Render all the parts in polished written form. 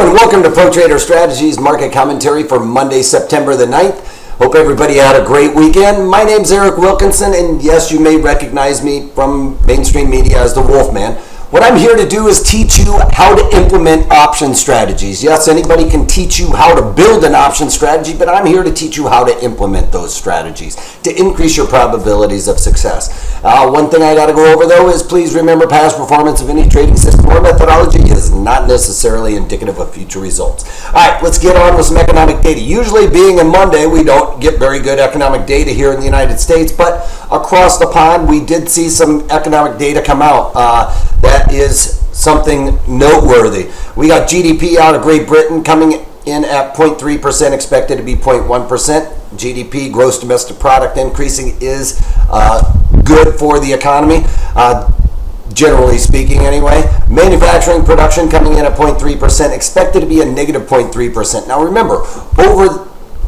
and welcome to Pro Trader Strategies market commentary for Monday, September the 9th. Hope everybody had a great weekend. My name's Eric Wilkinson, and yes, you may recognize me from mainstream media as the Wolfman. What I'm here to do is teach you how to implement option strategies. Yes, anybody can teach you how to build an option strategy, but I'm here to teach you how to implement those strategies to increase your probabilities of success. One thing I got to go over though is please remember past performance of any trading system or methodology is not necessarily indicative of future results. All right, let's get on with some economic data. Usually being a Monday, we don't get very good economic data here in the United States, but across the pond, we did see some economic data come out. That is something noteworthy. We got GDP out of Great Britain coming in at 0.3%, expected to be 0.1%. GDP, gross domestic product, increasing is good for the economy, generally speaking anyway. Manufacturing production coming in at 0.3%, expected to be a negative 0.3%. Now remember,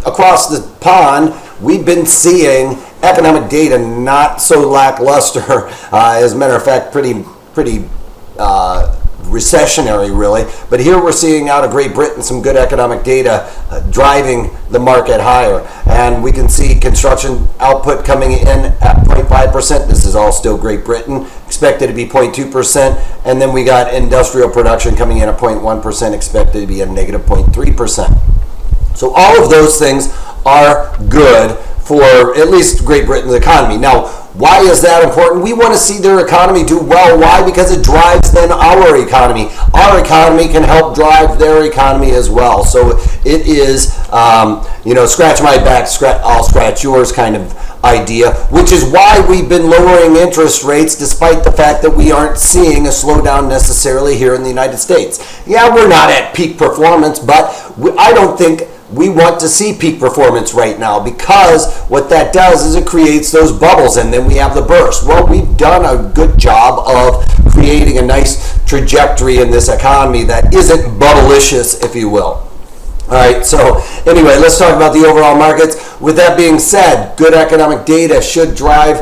across the pond, we've been seeing economic data not so lackluster. As a matter of fact, pretty recessionary really, but here we're seeing out of Great Britain some good economic data driving the market higher, and we can see construction output coming in at 0.5%. This is all still Great Britain, expected to be 0.2%, and then we got industrial production coming in at 0.1%, expected to be a negative 0.3%. So all of those things are good for at least Great Britain's economy. Now, why is that important? We want to see their economy do well. Why? Because it drives then our economy. Our economy can help drive their economy as well. So it is, scratch my back, I'll scratch yours kind of idea, which is why we've been lowering interest rates despite the fact that we aren't seeing a slowdown necessarily here in the United States. Yeah, we're not at peak performance, but I don't think we want to see peak performance right now, because what that does is it creates those bubbles and then we have the burst. Well, we've done a good job of creating a nice trajectory in this economy that isn't bubblicious, if you will. All right, so anyway, let's talk about the overall markets. With that being said, good economic data should drive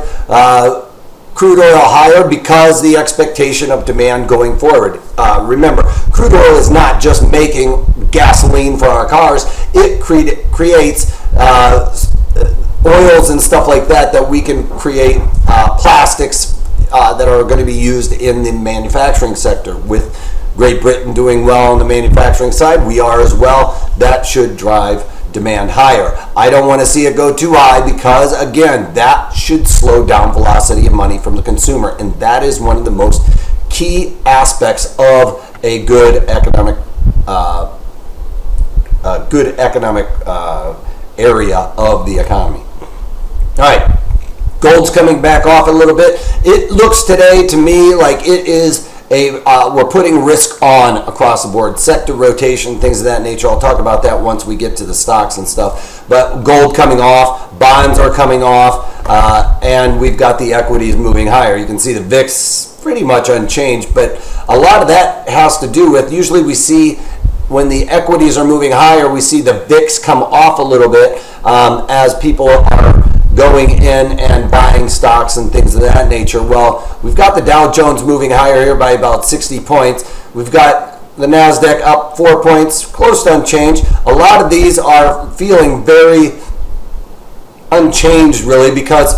crude oil higher because the expectation of demand going forward. Remember, crude oil is not just making gasoline for our cars. It creates oils and stuff like that we can create plastics that are going to be used in the manufacturing sector. With Great Britain doing well on the manufacturing side, we are as well. That should drive demand higher. I don't want to see it go too high because, again, that should slow down velocity of money from the consumer, and that is one of the most key aspects of a good economic area of the economy. All right, gold's coming back off a little bit. It looks today to me like it is we're putting risk on across the board. Sector rotation, things of that nature. I'll talk about that once we get to the stocks and stuff. But gold coming off, bonds are coming off, and we've got the equities moving higher. You can see the VIX pretty much unchanged, but a lot of that has to do with, usually we see when the equities are moving higher, we see the VIX come off a little bit as people are going in and buying stocks and things of that nature. Well, we've got the Dow Jones moving higher here by about 60 points. We've got the NASDAQ up 4 points, close to unchanged. A lot of these are feeling very unchanged really, because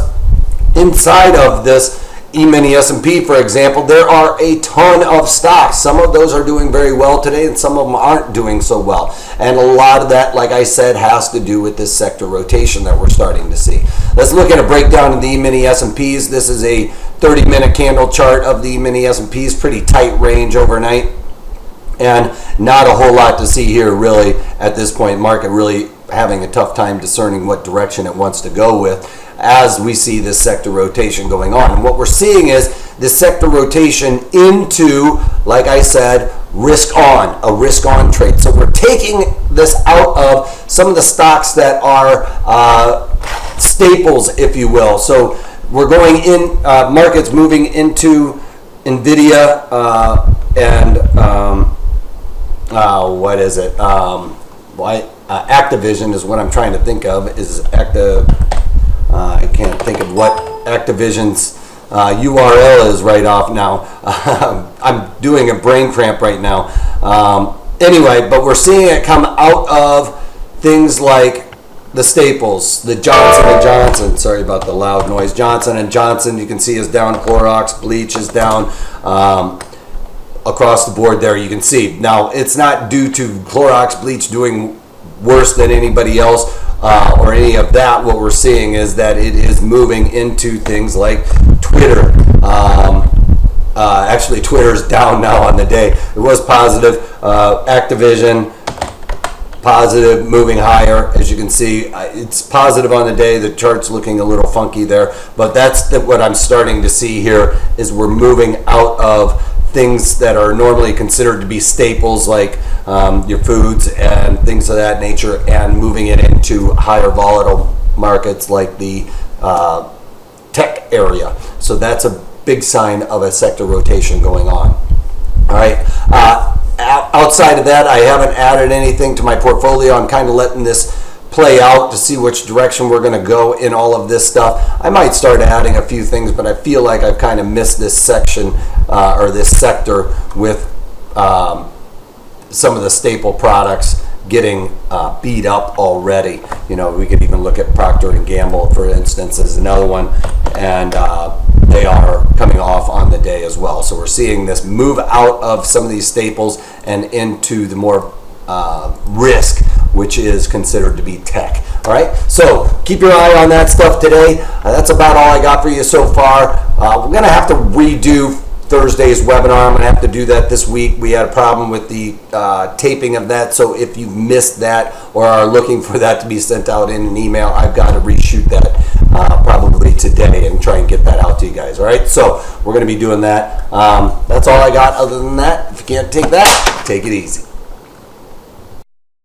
inside of this E-mini S&P, for example, there are a ton of stocks. Some of those are doing very well today and some of them aren't doing so well. And a lot of that, like I said, has to do with this sector rotation that we're starting to see. Let's look at a breakdown of the E-mini S&Ps. This is a 30-minute candle chart of the E-mini S&Ps, pretty tight range overnight. And not a whole lot to see here really at this point. Market really having a tough time discerning what direction it wants to go with as we see this sector rotation going on. And what we're seeing is this sector rotation into, like I said, a risk on trade. So we're taking this out of some of the stocks that are staples, if you will. So we're going in, markets moving into NVDA and what is it? Activision is what I'm trying to think of. I can't think of what Activision's URL is right off now. I'm doing a brain cramp right now. Anyway, but we're seeing it come out of things like the staples, the Johnson & Johnson, sorry about the loud noise, Johnson & Johnson, you can see is down, Clorox, bleach is down, across the board there you can see. Now, it's not due to Clorox, bleach doing worse than anybody else or any of that. What we're seeing is that it is moving into things like Twitter. Actually, Twitter's down now on the day. It was positive. Activision, positive, moving higher. As you can see, it's positive on the day. The chart's looking a little funky there. But that's what I'm starting to see here is we're moving out of things that are normally considered to be staples like your foods and things of that nature, and moving it into higher volatile markets like the tech area. So that's a big sign of a sector rotation going on. All right. Outside of that, I haven't added anything to my portfolio. I'm kind of letting this play out to see which direction we're going to go in all of this stuff. I might start adding a few things, but I feel like I've kind of missed this section or this sector with some of the staple products getting beat up already. You know, we could even look at Procter & Gamble, for instance, as another one, and they are coming off on the day as well. So we're seeing this move out of some of these staples and into the more risk, which is considered to be tech. All right, so keep your eye on that stuff today. That's about all I got for you so far. We're going to have to redo Thursday's webinar. I'm going to have to do that this week. We had a problem with the taping of that, so if you missed that or are looking for that to be sent out in an email, I've got to reshoot that probably today and try and get that out to you guys. All right, so we're going to be doing that. That's all I got. Other than that, if you can't take that, take it easy.